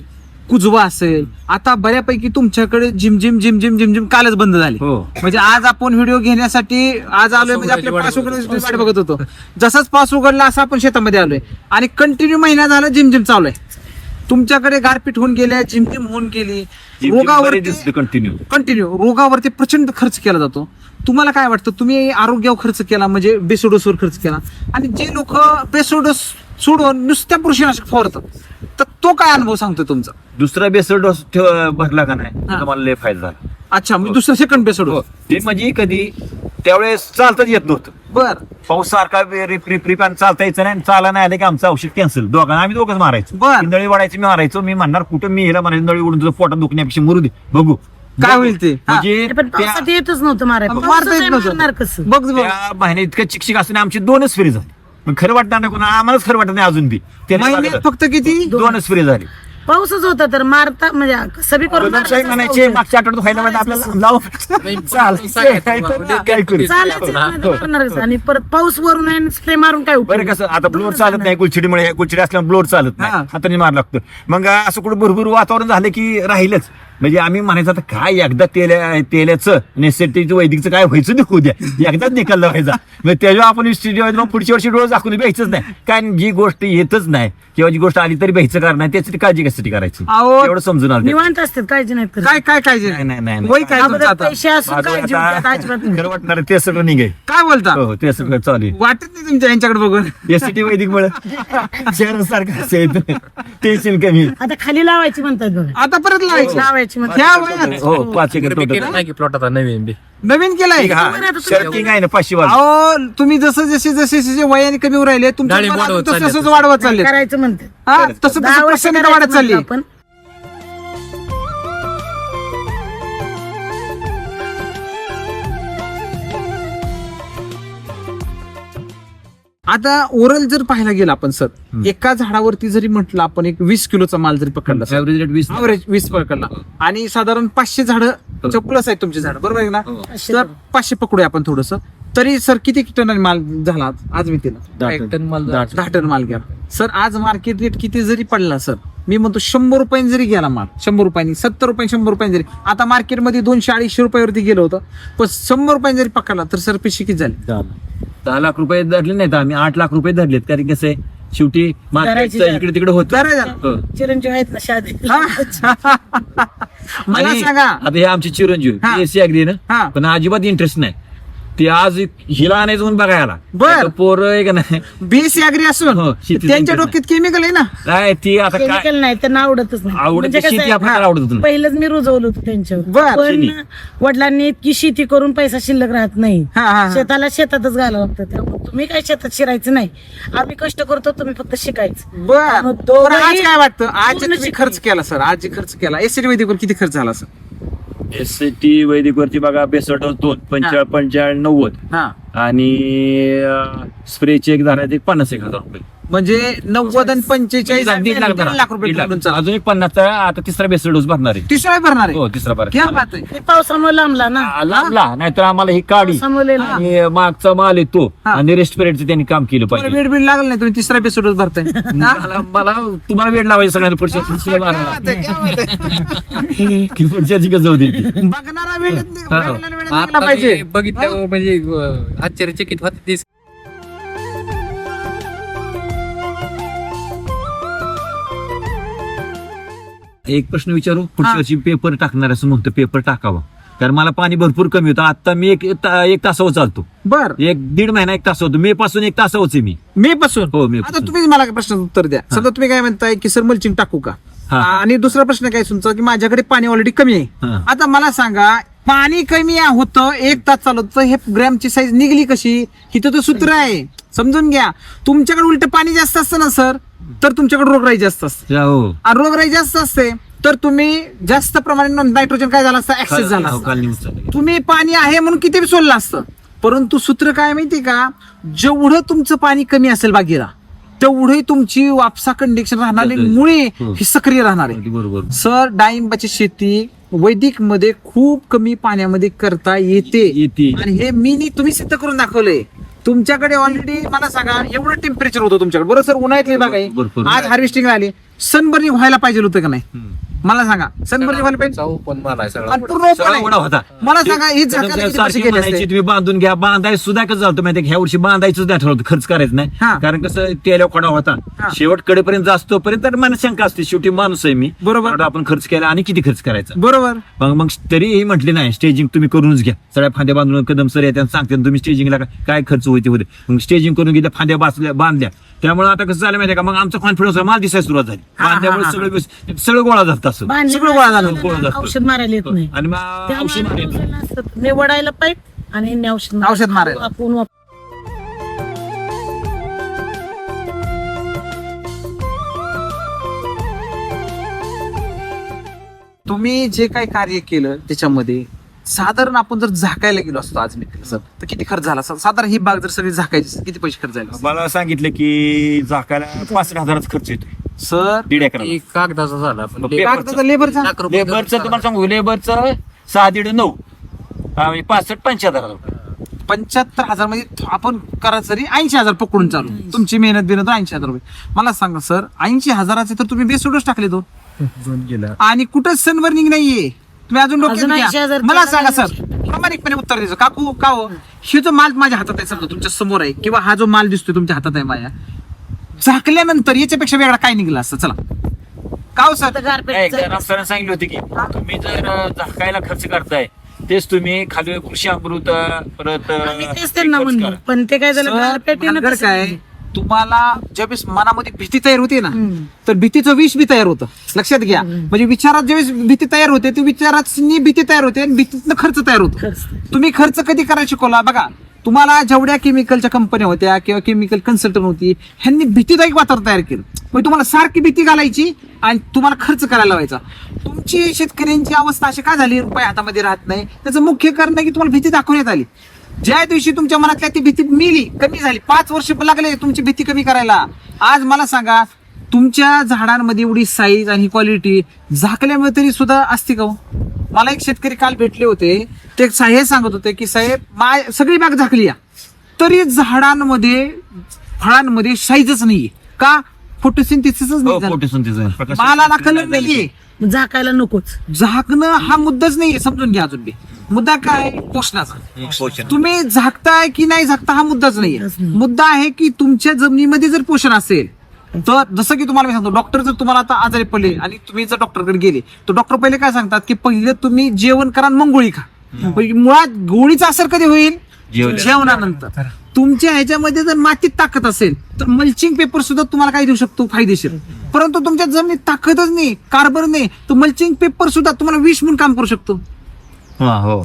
कुजवा असेल. आता बऱ्यापैकी तुमच्याकडे जिम कालच बंद झाली. हो. म्हणजे आज आपण व्हिडिओ घेण्यासाठी आज आलोय, म्हणजे आपल्या पास उघडण्याची वाट बघत होतो. जसाच पास उघडला असं आपण शेतामध्ये आलोय आणि कंटिन्यू महिना झाला जिम चालू आहे. तुमच्याकडे गारपीट होऊन गेल्या, जिम होऊन गेली, रोगावरती कंटिन्यू रोगावरती प्रचंड खर्च केला जातो. तुम्हाला काय वाटतं, तुम्ही आरोग्यावर खर्च केला, म्हणजे बेसोडोसवर खर्च केला, आणि जे लोक बेसोडोस सोडून नुसत्या बुरशीनाशक फवारतात, तर तो काय अनुभव सांगतो तुमचा? दुसरा बेसर डोस भरला का नाही तर मला लय फायदा झाला. अच्छा, म्हणजे दुसरं सेकंड बेसोडोस. ते म्हणजे कधी त्यावेळेस चालताच येत नव्हतं. बर पाऊस सारखा रिपॅन चालता यायचं नाही, चाला नाही आलं की आमचं औषध कॅन्सल. दोघांना आम्ही दोघंच मारायचो. बर. नळी वाढायची मी मारायचो. मी म्हणणार कुठं मी हिला म्हणायचं नळी उडून तुझं पोटात दुखण्यापेक्षा मरू दे बघू काय होईल ते. हा. म्हणजे पण पावसात येतच नव्हतं मारायला. मारता पावसाचं येत मारणार नव्हतं. कसं? बघ बघ. त्या महिन्यात इतकं चिकचिक असताना आमची 2च फेरी झाली. मग खरं वाटणार नाही कोणा, आम्हालाच खरं वाटत नाही अजून बी. महिन्यात फक्त किती? 2च फेरी झाली. पाऊसच होता तर मारता म्हणजे सभी करून साहेब म्हणायचे मागच्या आठवड्यात व्हायला पाहिजे आपल्याला लावू. काय करू. मारणारच. आणि परत पाऊस वरून स्प्रे मारून काय उपयोग? बरं कसं आता ब्लोअर चालत नाही, गुलछडीमुळे गुलछडी असल्यामुळे ब्लोअर चालत नाही, हा. हाताने मार लागतं. मग असं कुठं भरपूर वातावरण झालं की राहिलंच. म्हणजे आम्ही म्हणायचं आता काय एकदा तेल्याचं नेसेटिव्ह वैदिकचं काय व्हायचं नको द्या, एकदाच निकाल लावायचा. मग त्याच्यावर आपण स्टुडिओ पुढच्या वर्षी डोळं दाखवून भ्यायचंच नाही. कारण जी गोष्ट येतच नाही किंवा जी गोष्ट आली तरी भ्यायचं कारण नाही, त्याची काळजी कशासाठी करायची अहो, एवढं समजून आलं. निवांत असतात, काळजी नाहीत करत. काय काळजी नाही, नाही, नाही. वय काय तुमचं अगोदर आता पैसे असून माझं काळजी आता होती, आता अजिबात नाही. खरं वाटणार ते सगळं निघे. काय बोलता हो ते सगळं चालू आहे. वाटत नाही तुमच्या यांच्याकडे बघून एसटी वैदिक मुळे शहरासारखं असेल टेन्शन कमी. आता खाली लावायची म्हणतात बघा, आता परत लावायची लावायची म्हणतात. ह्या वयात हो 5 एकर total. नाही की प्लॉट आता नवीन बी नवीन केलाय हा शर्टिंग आहे ना 500 वाला. अहो तुम्ही जसे वयाने कमी होऊ राहिले तुमच्या डाळिंब मनात वाढवत तसं चालले. तसंच वाढवत चालले. करायचं म्हणतात. हा तसं 10 वर्ष प्रसन्नता वाढत करायचं चालली. म्हणतो आपण. आता ओरल जर पाहायला गेला आपण सर एका झाडावरती जरी म्हटलं आपण एक 20 किलोचा माल जरी पकडला सर, Average rate 20. ऍव्हरेज 20 पकडला आणि साधारण 500 झाडं प्लस आहेत तुमची झाडं, बरोबर आहे ना? तर 500 पकडूया आपण थोडस, तरी सर किती टन माल झाला आज मी तिला? एक टन माल 10 टन माल घ्या सर. आज मार्केट रेट किती जरी पडला सर, मी म्हणतो 100 रुपयांनी जरी गेला माल, 100 रुपयांनी 70 रुपये 100 रुपयांनी जरी, आता मार्केटमध्ये 240 रुपयावरती गेलं होतं, पण 100 रुपयांनी जरी पकडला तर सर पैसे किती झाले? 10 लाख रुपये धरले नाहीत आम्ही, 8 लाख रुपये धरलेत. कारण कसं आहे शेवटी धरायची मार्केटचं इकडे तिकडे होतं. बरं झालं. हो. चिरंजीव आहेत ना शादी. मला आणि सांगा आता हे आमचे चिरंजीव हा. एसी अगदी हा. ना, पण अजिबात इंटरेस्ट नाही. ते आज हिला आणायचं म्हणून बघायला बर. पोरं आहे का नाही बीएससी अग्री असून हो, शेतीचं त्यांच्या interest डोक्यात केमिकल आहे ना. काय ती आता काय केमिकल नाही, त्यांना आवडतच नाही. आवडत म्हणजे कसं शेती आहे, आपल्याला आवडत नाही. पहिलंच मी रुजवलं होतं त्यांच्यावर, बर. पण शेती. वडिलांनी इतकी शेती करून पैसा शिल्लक राहत नाही. हा, हा, हा. शेताला शेतातच घालावं लागतं. त्यामुळे तुम्ही काय शेतात शिरायचं नाही, आम्ही कष्ट करतो, तुम्ही फक्त शिकायचं. बर त्यामुळे बरं, दोघंही आज काय वाटतं आज जे पूर्ण तुम्ही खर्च केला सर, आज जे खर्च केला एसटी वैदिकवर किती खर्च झाला सर? एसटी वैदिक वरती बघा 62 2 45 90 हा आणि स्प्रेचे एक झाले 50,000 रुपये. म्हणजे 90 आणि 45 दीड लाख धरा. 3 लाख रुपये दीड लाख. पकडून चाला. अजून एक 50चा आता तिसरा बेस्ट डोस भरणार आहे. तिसरा भरणार आहे. हो तिसरा भरणार क्या बात आहे. हे पावसामुळे लांबला ना, लांबला नाहीतर आम्हाला ही काढी पावसामुळे लांबला. आणि मागचा माल येतो हा. आणि रेस्पिरेटचं त्यांनी काम केलं तुम्हाला पाहिजे. वेळ लागला नाही, तुम्ही तिसरा एपिसोड भरताय. हा? मला तुम्हाला वेळ लावायचा सगळ्यांना पुढच्या क्या बात आहे, क्या बात आहे. की पुढच्याची जाऊ दे. बघणारा वेळेत हो. निघाला आता पाहिजे. मी बघितल्यावर म्हणजे आश्चर्यचकित होते ते. एक प्रश्न विचारू, पुढच्या हा. वर्षी पेपर टाकणार असं म्हणतो, पेपर टाकावा. कारण मला पाणी भरपूर कमी होतं. आता मी एक तासावर चालतो, बर 1-1.5 महिना 1 तास होतो. मे पासून 1 तासावरच आहे मी. मे पासून हो, मे आता पासून. तुम्ही मला प्रश्न उत्तर द्या. समजा तुम्ही काय म्हणताय की सर मल्चिंग टाकू का, हा. आणि दुसरा प्रश्न काय तुमचा की माझ्याकडे पाणी ऑलरेडी कमी आहे. हा. आता मला सांगा पाणी कमी होतं 1 तास चालत हे ग्रॅमची साईज निघली कशी? इथं तर सूत्र आहे, समजून घ्या. तुमच्याकडे उलट पाणी जास्त असतं ना सर, तर तुमच्याकडे रोगराई जास्त असते. हो. आणि रोगराई जास्त असते तर तुम्ही जास्त प्रमाणे नायट्रोजन काय झालं असतं, ऍक्सेस झाला हो, असतं. काल news चालू आहे. तुम्ही पाणी आहे म्हणून किती सोडलं असतं. परंतु सूत्र काय माहिती का, जेवढं तुमचं पाणी कमी असेल बागेला तेवढी तुमची वापसा कंडिक्शन राहणारी मुळे हो. ही सक्रिय राहणार आहे. अगदी बरोबर. सर डाळिंबाची शेती वैदिक मध्ये खूप कमी पाण्यामध्ये करता येते. येते. आणि हे मी तुम्ही सिद्ध करून दाखवलंय. तुमच्याकडे ऑलरेडी मला सांगा एवढं टेम्परेचर होतं तुमच्याकडे, बरोबर सर? उन्हाळ्यातली बाग आहे, भरपूर. आज हार्वेस्टिंग आली, सनबर्निंग व्हायला पाहिजे होतं का नाही? मला सांगा सनबर्निंग व्हायला पाहिजे. पण मला आहे सगळा आणि पूर्ण open सगळा आहे. उडा होता. मला सांगा ही झाकायला किती पैसे सारखी गेले म्हणायची असते? तुम्ही बांधून घ्या, बांधायचं सुद्धा कसं झालं माहिती ह्या वर्षी बांधायचंच नाही ठरवलं, खर्च करायचं नाही. हा. कारण कसं तेल्या खोडा होता, हा. शेवट कडेपर्यंत जास्त पर्यंत तर मला शंका असते. शेवटी माणूस आहे मी, बरोबर. एवढा आपण खर्च केला आणि किती खर्च करायचा. बरोबर. मग तरीही म्हटले नाही स्टेजिंग तुम्ही करूनच घ्या. सगळ्या फांद्या बांधून कदम सर येतात सांगते तुम्ही स्टेजिंगला काय खर्च होते. मग स्टेजिंग करून घेतल्या, फांद्या बांधल्या. त्यामुळे आता कसं झालं माहिती का, मग आमचा कॉन्फिडन्स माल दिसायला सुरुवात झाली. हा, हा, बांधल्यामुळे हा. सगळं गोळा जात असं. बांधली सगळं गोळा झालं. ना, गोळा झालं. औषध मारायला येत नाही. आणि मग त्यामुळे औषध मारायला. औषध नसतं. मी वडायला पाईप आणि यांनी औषध मारायला. आपण तुम्ही जे काही कार्य केलं त्याच्यामध्ये साधारण आपण जर झाकायला गेलो असतो आज मी सर, तर किती खर्च झाला असता? साधारण ही बाग जर सगळी झाकायची किती पैसे खर्च झाले असते? मला सांगितलं की झाकायला 65,000 खर्च येतो सर 1.5 एकराला. एक कागदाचा झाला पण मग लेबर- कागदाचा लेबरचा लाख रुपये लेबरचं खर्च तुम्हाला सांगू, लेबरचं 6.5-9 65-75,000 75,000 म्हणजे आपण करा तरी 80,000 पकडून चालू. तुमची मेहनत बिनत 80,000 रुपये. मला सांगा सर 80,000चे तर तुम्ही बेसोडच टाकले दोन. आणि कुठंच सनबर्निंग नाहीये. तुम्ही अजून डोक्यात अजून घ्या. 80,000 मला तेलाला सांगा सर, प्रामाणिकपणे उत्तर द्यायचं. काकू का हो, हे जो माल माझ्या हातात आहे समजा तुमच्या समोर आहे, किंवा हा जो माल दिसतोय तुमच्या हातात आहे माझ्या, झाकल्यानंतर याच्यापेक्षा वेगळा काय निघला असतं? चला का हो सर? आता गारपीट सरांनी सांगितलं होते की तुम्ही जर झाकायला खर्च करताय तेच तुम्ही खाली कृषी अमृत परत आम्ही तेच त्यांना खर्च म्हणलं, करा. पण ते काय झालं सर, गारपेटीनं भानगड कसं काय, केलं? तुम्हाला ज्यावेळेस मनामध्ये भीती तयार होते ना, तर भीतीचं विष बी तयार होतं. लक्षात घ्या, म्हणजे विचारात ज्यावेळेस भीती तयार होते, ते विचाराची भीती तयार होते आणि भीतीतनं खर्च तयार होतो. तुम्ही खर्च कधी करायला शिकवला बघा. तुम्हाला जेवढ्या केमिकलच्या कंपन्या होत्या किंवा केमिकल कन्सल्टंट होती, ह्यांनी भीतीदायक वातावरण तयार केलं. म्हणजे तुम्हाला सारखी भीती घालायची आणि तुम्हाला खर्च करायला लावायचा. तुमची शेतकऱ्यांची अवस्था अशी का झाली, रुपये हातामध्ये राहत नाही? त्याचं मुख्य कारण आहे की तुम्हाला भीती दाखवण्यात आली. ज्या दिवशी तुमच्या मनातल्या ती भीती मिली, कमी झाली, 5 वर्ष लागले तुमची भीती कमी करायला. आज मला सांगा, तुमच्या झाडांमध्ये एवढी साईज आणि क्वालिटी झाकल्यामुळे तरी सुद्धा असते का हो? मला एक शेतकरी काल भेटले होते, ते हे सांगत होते की साहेब सगळी बाग झाकली तरी झाडांमध्ये फळांमध्ये साईजच नाहीये. का? फोटोसिंथेसिसच हो, नाही झालं. photosynthesis. प्रकाश मालाला कलर नाहीये. झाकायला नकोच. झाकणं हा मुद्दाच नाहीये, समजून घ्या. अजून बी मुद्दा काय? पोषणाचा. पोषण. तुम्ही झाकताय की नाही झाकता हा मुद्दाच नाहीये. मुद्दा आहे की तुमच्या जमिनीमध्ये जर पोषण असेल तर, जसं की तुम्हाला मी सांगतो, डॉक्टर जर तुम्हाला आता आजारी पडले आणि तुम्ही जर डॉक्टरकडे गेले, तर डॉक्टर पहिले काय सांगतात की पहिले तुम्ही जेवण करा आणि मग गोळी खा. म्हणजे मुळात गोळीचा असर कधी होईल? जेवणानंतर. तुमच्या ह्याच्यामध्ये जर मातीत ताकद असेल तर मल्चिंग पेपर सुद्धा तुम्हाला काय देऊ शकतो? फायदेशीर. परंतु तुमच्या जमिनीत ताकदच नाही, कार्बन नाही, तर मल्चिंग पेपर सुद्धा तुम्हाला विष म्हणून काम करू शकतो. हा, हो.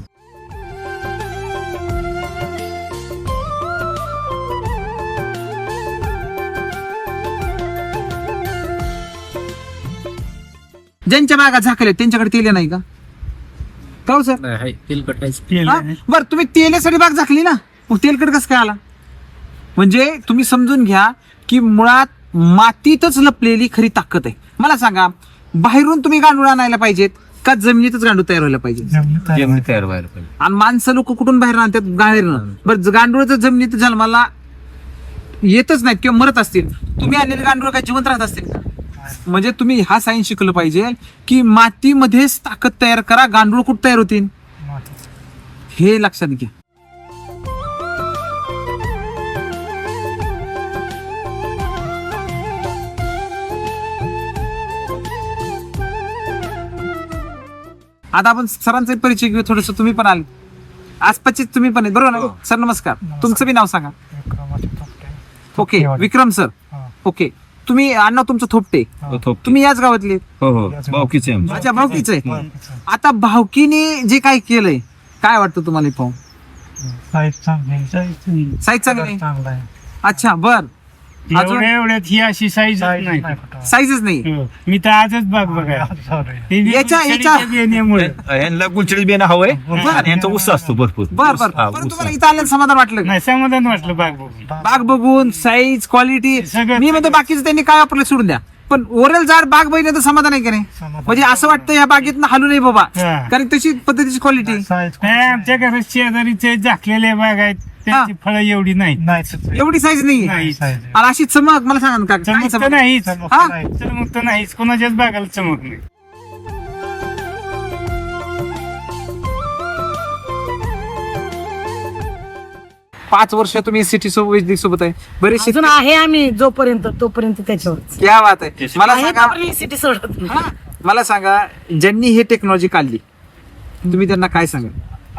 ज्यांच्या बागा झाकल्या त्यांच्याकडे तेल नाही का? का हो सर? नाही, तेलकट आहेच. बर, तुम्ही तेलासाठी बाग झाकली ना, मग तेलकट कसं काय आला? म्हणजे तुम्ही समजून घ्या की मुळात मातीतच लपलेली खरी ताकद आहे. मला सांगा, बाहेरून तुम्ही गांडूळ आणायला पाहिजेत का जमिनीतच गांडूळ तयार व्हायला पाहिजे? जमिनी तयार व्हायला पाहिजे. आणि माणसं लोक कुठून बाहेर आणतात? बाहेरनं. बरं, गांडूळ जर जमिनीत जन्माला येतच नाहीत किंवा मरत असतील, तुम्ही आणलेले गांडूळ काय जिवंत राहत असतील का? म्हणजे तुम्ही हा सायन्स शिकलं पाहिजे की मातीमध्येच ताकद तयार करा, गांडूळ कुठं तयार होतील हे लक्षात घ्या. आता आपण सरांचा परिचय घेऊ थोडस. तुम्ही पण आले आसपासचे, तुम्ही पण आहेत बरोबर ना? सर नमस्कार. तुमचं बी नाव सांगा. ओके, विक्रम सर. ओके, तुम्ही अण्णा तुमचं थोपटे, तुम्ही याच गावातले? हो, हो. भावकीचे आमचे. अच्छा, भावकीच आहे. आता भावकीने जे काय केलंय, काय वाटतं तुम्हाला? पाहून साईज चांगली. अच्छा, बर. अजून एवढ्यात ही अशी साईज नाही. साईजच नाही. मी तर आजच बाग बघाय येण्यामुळे यांना गुलछडी बियाणं हवंय आणि यांचा उत्साह असतो भरपूर. बर बर. हा, पण तुम्हाला उत्साह. इथं आल्यानं समाधान वाटलं का? नाही समाधान वाटलं बाग बघून. बाग बघून साईज, क्वालिटी. सगळं- मी म्हणतो बाकीचं त्यांनी काय वापरलं सोडून द्या, पण ओरल झाड बाग बघितलं तर समाधान आहे का नाही? म्हणजे असं वाटतं या बागेत हलू नाही बाबा, हा. कारण तशी पद्धतीची क्वालिटी. नाही, आमच्या घरात शेजारीचे झाकलेले बाग आहेत, त्यांची फळं एवढी नाही. एवढी साईज नाही. नाही. आणि अशी चमक मला सांगा ना, काय चमक तर चमक? नाहीच. हा? चमक तर नाहीच, कोणाच्याच बागाला चमक नाही. पाच वर्ष तुम्ही सिटी सोबत आहे. बरेचसे अजून आहे आम्ही जोपर्यंत तोपर्यंत त्याच्यावर क्या बात आहे. मला आहे सांगा, तोपर्यंत सिटी सोडत नाही. हा, मला सांगा, ज्यांनी हे टेक्नॉलॉजी काढली तुम्ही त्यांना काय सांगा?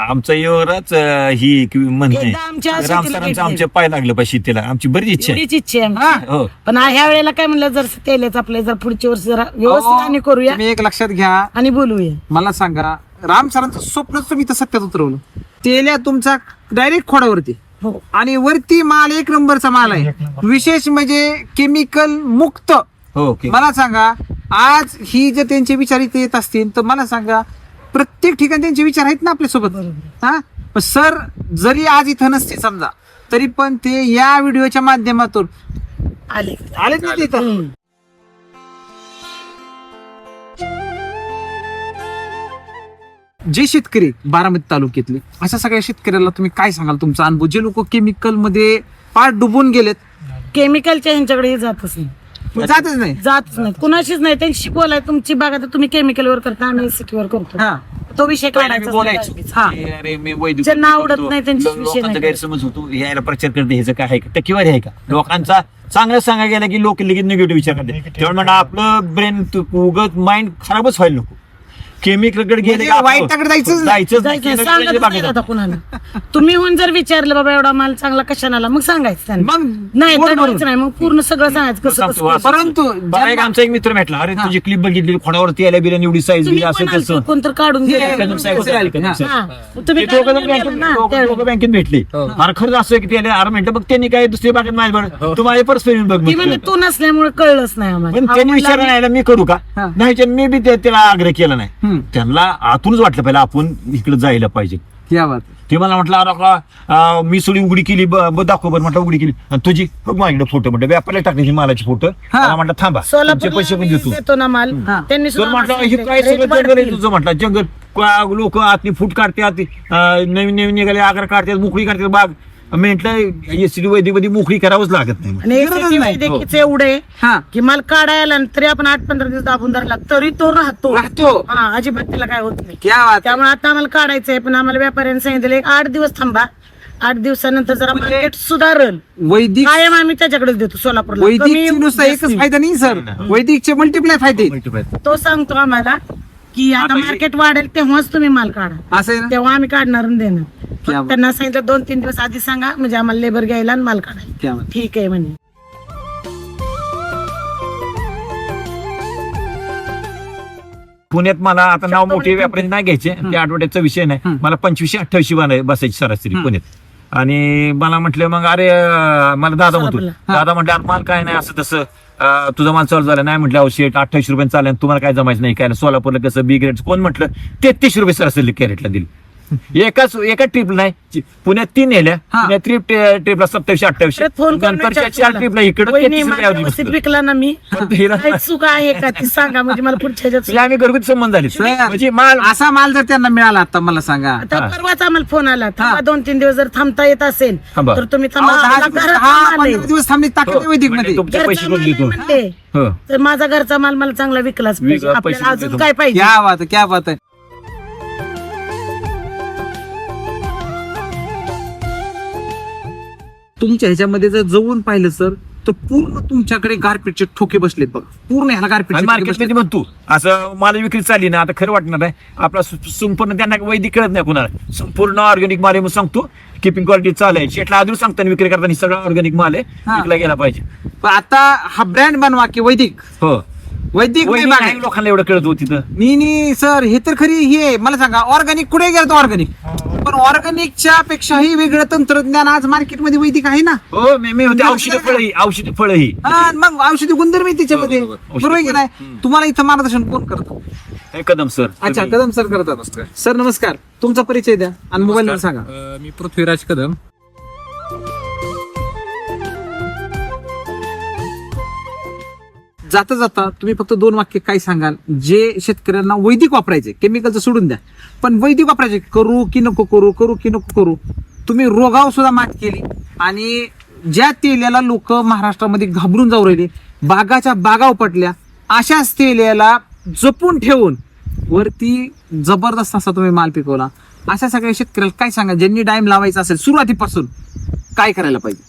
आमचा एवढाच ही म्हणणे एकदा आमच्या शेतीला रामसरांचं भेट आमच्या पाय लागलं पाहिजे शेतीला. आमची बरीच इच्छा आहे. एवढीच इच्छा आहे हा? आमची. हो. पण ह्या वेळेला काय म्हणलं, जर तेलच आपले जर पुढच्या वर्षी जरा व्यवस्थित आणि करूया तुम्ही एक लक्षात घ्या, आणि बोलूया. मला सांगा, राम सरांचं स्वप्नच तुम्ही तर सत्यात उतरवलं. तेल्या तुमचा डायरेक्ट खोडावरती हो. आणि वरती माल 1 नंबरचा माल आहे. विशेष म्हणजे केमिकल मुक्त. हो, ओके. मला सांगा, आज ही जर त्यांचे विचार इथे येत असतील तर मला सांगा, प्रत्येक ठिकाणी त्यांचे विचार आहेत ना आपल्यासोबत. हा, सर जरी आज इथं नसते समजा, तरी पण ते या व्हिडिओच्या माध्यमातून आले आलेच ना तिथं. जे शेतकरी बारामती तालुक्यातले, अशा सगळ्या शेतकऱ्याला तुम्ही काय सांगाल? तुमचा अनुभव, जे लोक केमिकल मध्ये फार डुबून गेलेत. केमिकलच्या ह्यांच्याकडे जातच नाही. जातच नाही. जातच नाही, कुणाशीच नाही. त्यांनी शिकवलंय तुमची बागा तर तुम्ही केमिकलवर करता, आम्ही सिटीवर करतो. हा तो विषय पहिला मी काढायचा बोलायचो नाही. हा की अरे मी वैदिक ज्यांना आवडत करतो. नाही त्यांचे विषय लोकांचा नाही. गैरसमज होतो, यायला प्रचार करते ह्याचं काय आहे का, टक्केवारी आहे का, लोकांचा चांगलं सांगा गेलं की लोक लगेच निगेटिव्ह विचार करते. तेव्हा म्हणा आपलं ब्रेन उगत माइंड खराबच व्हायला नको. केमिकलकडे गेले म्हणजे वाईटाकडे जायचंच नाही. जायचंच जायचं नाही, नाही. सांगतच नाही आता कुणाला. तुम्ही होऊन जर विचारलं बाबा एवढा माल चांगला कशाला आला, मग सांगायचं त्यांना. मग नाही बोल तर भरून. करायचं नाही, मग पूर्ण सगळं सांगायचं कसं सांगतो, कसं. परंतु बघा एक आमचा एक मित्र भेटला, अरे तुझी क्लिप बघितली खोडावरती यायला बिर्याणी एवढी साईज तुम्ही बिल असं कोणाला तसं कोणतर काढून हे गेलं. कदम साहेब होते, कदम साहेब. हा. तुम्ही ते दोघं काढून गेलं ना, दोघं त्यावेळी. बँकेत भेटले. अरे खरंच असं की त्याला अरे म्हणलं बघ त्यांनी काय दुसरी बागेत माझ्या बघ तू माझ्या परस्पर बघ ती म्हटलं. म्हणजे तू नसल्यामुळे कळलंच नाही आम्हाला. पण त्यांनी आम्हाला- विचार नाही मी करू का हा. नाही मी बी त्याला आग्रह केला नाही. हम्म. त्यांना आतूनच वाटलं पहिला आपण इकडे जायला पाहिजे. क्या बात. ते मला म्हटलं अरे का मी सोडी उघडी केली दाखव बरं म्हटलं उघडी केली आणि तुझी बघ माझ्याकडे फोटो म्हटलं व्यापाऱ्याला टाकण्याची मालाची फोटो मला म्हटलं थांबा तुमचे सोलापूरला पैसे पण आम्ही देतो. देतो ना माल. हा. त्यांनी तर सुद्धा म्हटलं आम्हाला हे काय सांगितलं, सगळं रेट जंगल आहे वाढतील. तुझं म्हटलं जंगल लोक आतली फूट काढतात नवीन नवीन निघाले आगर काढतात मोकळी काढतात बाग म्हटलं एसटी वैदिकमध्ये मोकळी करावंच लागत नाही. आणि गरजच SCT नाही. वैद्यकीचे एवढे हा की माल काढायला तरी आपण 8-15 दिवस दाबून धरला तरी तो राहतो. हा अजिबात त्याला काय होत नाही. क्या बात. त्यामुळे आता आम्हाला काढायचंय, पण आम्हाला व्यापाऱ्यांनी सांगितलं एक 8 दिवस थांबा. 8 दिवसानंतर जरा मार्केट सुधारल वैदिक कायम आम्ही त्याच्याकडेच देतो सोलापूरला. वैदिकची कमी नुसता एकच फायदा नाही सर, वैदिकचे मल्टिप्लाय फायदे तो सांगतो आम्हाला की आता मार्केट वाढेल तेव्हाच तुम्ही माल काढा. असं आहे ना. तेव्हा आम्ही काढणार आणि देणार. क्या पण त्यांना सांगितलं 2-3 दिवस आधी सांगा म्हणजे आम्हाला लेबर घ्यायला आणि माल काढायला. क्या बात. ठीक आहे म्हणे. पुण्यात मला आता नाव मोठे व्यापारी नाही घ्यायचे ते आठवड्याचा विषय नाही. मला 25-28 बसायची सरासरी पुण्यात. आणि मला म्हटलं मग अरे मला दादा म्हणतो दादा म्हटलं अरे माल काय नाही असं तसं तुझा माल चालू झाला नाही म्हटलं औषध 28 रुपये चालेल तुम्हाला काय जमायचं नाही काय सोलापूरला कसं बी ग्रेड कोण म्हटलं 33 रुपये सरासरी कॅरेटला दिली. एका ट्रिपला नाही पुण्यात 3 नेल्या पुण्यात ट्रिपला 27-28 परत फोन करून नंतरच्या विचारतो 4 ट्रिपला इकडे वहिनी, 33 माल रुपये average व्यवस्थित बसतं. विकला ना मी काही चूक आहे का ती सांगा म्हणजे मला पुढच्या ह्याच्यात. म्हणजे आम्ही घरगुती संबंध झाले सर, म्हणजे माल असा माल जर त्यांना मिळाला आता मला सांगा. आता परवाच आम्हाला फोन आला थांबा 2-3 दिवस जर थांबता येत असेल थांबा. तर तुम्ही अहो, थांबा. 10 मला दिवस, घराचा 10, माल आहे. 15 दिवस थांबली ताकद आहे वैदिक मध्ये. तुमचे पैसे घरचा कोण माल देतो आहे म्हणते. हो. तर माझा घरचा माल मला चांगला विकलाच पाहिजे. पैसे आपल्याला अजून देतो. काय पाहिजे. क्या बात आहे, क्या बात आहे. तुमच्या ह्याच्यामध्ये जर जवळून पाहिलं सर तर पूर्ण तुमच्याकडे गारपीटचे ठोके बसलेत बघा. पूर्ण ह्याला गारपीट मार्केटमध्ये म्हणतो असं माल विक्री चालली ना आता खरं वाटणार आहे आपला संपूर्ण त्यांना वैदिक कळत नाही कुणाला संपूर्ण ऑर्गॅनिक माल आहे म्हणून सांगतो किपिंग क्वालिटी चालू आहे शेटला आधी सांगताना विक्री करताना सगळा ऑर्गॅनिक माल आहे हा. विकला गेला पाहिजे. पण आता हा ब्रँड बनवा की वैदिक हो वैदिक वैदिक विभाग आहे. नाही लोकांना एवढं कळत होती तिथं. नी सर हे तर खरी हे मला सांगा ऑर्गॅनिक कुठे गेलं ऑर्गॅनिक पण ऑर्गॅनिकच्या पेक्षाही वेगळं तंत्रज्ञान आज मार्केटमध्ये वैदिक आहे ना. हो मी होते औषधी फळं ही हा, मग औषधी गुणधर्म आहे त्याच्यामध्ये बरोबर आहे की नाही. तुम्हाला इथं मार्गदर्शन कोण करतो. हे कदम सर अच्छा कदम सर करतात. सर नमस्कार, तुमचा परिचय द्या आणि मोबाईल नंबर सांगा. मी पृथ्वीराज कदम. जाता जाता तुम्ही फक्त 2 वाक्य काय सांगाल जे शेतकऱ्यांना वैदिक वापरायचे, केमिकलचं सोडून द्या पण वैदिक वापरायचे, करू की नको करू, करू की नको करू. तुम्ही रोगावर सुद्धा मात केली आणि ज्या तेल्याला लोक महाराष्ट्रामध्ये घाबरून जाऊ राहिले, बागाच्या बागा उपटल्या, अशाच तेल्याला जपून ठेवून वरती जबरदस्त असा तुम्ही माल पिकवला. अशा सगळ्या शेतकऱ्याला काय सांगा ज्यांनी डाळिंब लावायचं असेल सुरुवातीपासून काय करायला पाहिजे.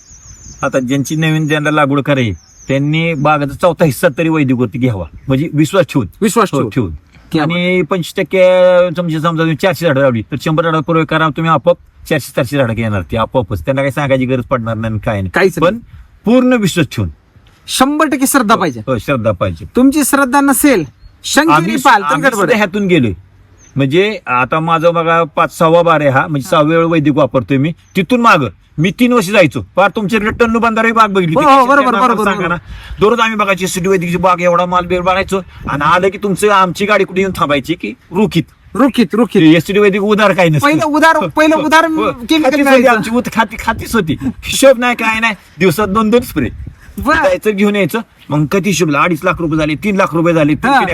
आता ज्यांची नवीन ज्यांना लागवड करायची त्यांनी बागाचा 4था हिस्सा तरी वैदिकवरती घ्यावा म्हणजे विश्वास विश्वास ठेवून ठेवून. आणि 25% समजा 400 झाडं लावली तर 100 झाडं पूर्व करा तुम्ही आपोआप 400-400 झाडं घेणार ती आपोआपच. त्यांना काही सांगायची गरज पडणार नाही काय नाही काहीच पण पूर्ण विश्वास ठेवून 100% श्रद्धा पाहिजे. हो, श्रद्धा पाहिजे. तुमची श्रद्धा नसेल शंकेरी आम्ही पाल तर आम्ही गडबड सुद्धा आहे. ह्यातून गेलोय म्हणजे आता माझं बघा 5-6वा बार आहे हा म्हणजे 6वे वेळ वैदिक वापरतोय मी. तिथून माग मी 3 वर्ष जायचो पार तुमच्याकडे टन्नू बांधारी बाग बघितली हो, हो, बरोबर. सांगा ना दररोज आम्ही बघायची सिटी वैदिकची बाग एवढा माल बेर बाळायचो आणि आलं की तुमचं आमची गाडी कुठे येऊन थांबायची की रुखीत एसटी वैदिक उधार काही नसतं. पहिलं उदार हो, केमिकल खातीच होती आमची खातीच होती हिशोब नाही काय नाही दिवसात 2 स्प्रे जायचं घेऊन यायचं मग कधी हिशोबला 2.5 लाख रुपये झाले 3 लाख रुपये झाले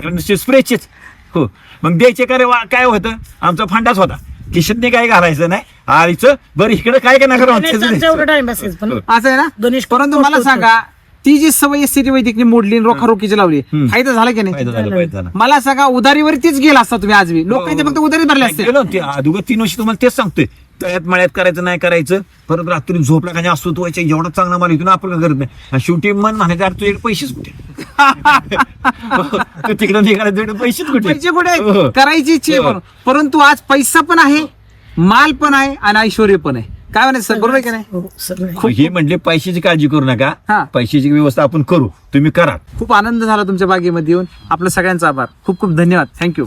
नुसते स्प्रेचेच. हो मग द्यायचे काय होतं आमचा फंडाच होता किशनने काय घालायचं नाही आईचं बरं इकडे काय काय नका जेवढं डाळिंब असेल पण असं आहे ना. दोन्ही परंतु मला सांगा ती जी सवय सिटी वैदिकनी मोडली आणि रोखारोखीची लावली फायदा झाला की नाही? फायदा झाला, फायदा झाला. मला सांगा उधारीवरतीच गेला असता तुम्ही आज बी लोकांचे फक्त उधारी भरले असते. गेलो ते अगोदर 3 वर्ष तुम्हाला तेच सांगतोय तळ्यात मळ्यात करायचं नाही करायचं परत रात्री झोपला का असतो तो व्हायचा एवढा चांगला माल येतो ना आपण काय करत नाही आणि शेवटी मन म्हणायचं अरे तुझे पैसेच कुठे तू तिकडे निघाला तुझे पैसेच कुठे पैसे कुठे हो. आहेत? करायची इच्छा आहे हो. म्हणून. परंतु आज पैसा पण आहे, माल पण आहे आणि ऐश्वर्य पण आहे. काय म्हणायचं सर, बरोबर आहे की नाही? हो, सगळं आहे. हे म्हणले पैशाची काळजी करू हा. नका पैशाची व्यवस्था आपण करू तुम्ही करा खूप आनंद झाला तुमच्या बागेमध्ये येऊन. आपल्या सगळ्यांचा आभार. खूप खूप धन्यवाद. थँक्यू.